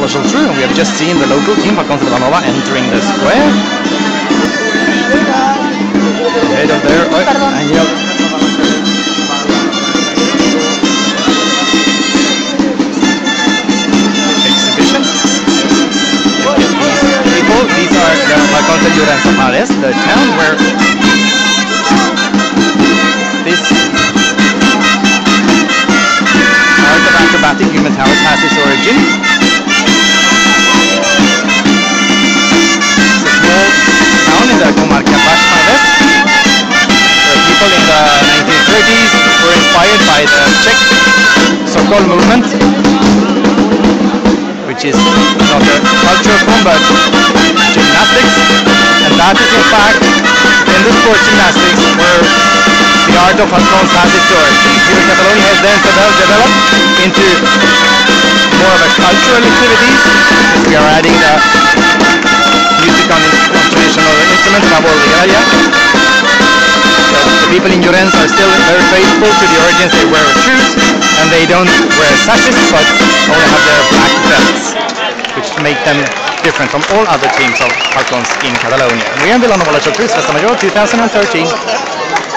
Vilanova Geltrú, and we have just seen the local team Falcons Vilanova entering the square. Ahead of there, and you know, exhibition. These are the Falcons de Llorenza Pares, the town where this art of acrobatic human talent has its origin. It's a small town in the comarca Baix Penedès, where people in the 1930s were inspired by the Czech Sokol movement, which is not a cultural form but gymnastics, and that is in fact in the sports gymnastics where the art of Falcons has its origin. Here in Catalonia has then developed into more of a cultural activities, because we are adding the music on traditional instruments, tambor ligaya. So the people in Llorenç are still very faithful to the origins. They wear shoes and they don't wear sashes but only have their black belts, which make them different from all other teams of Falcons in Catalonia. We are in Vilanova Geltrú, Festa Major 2013.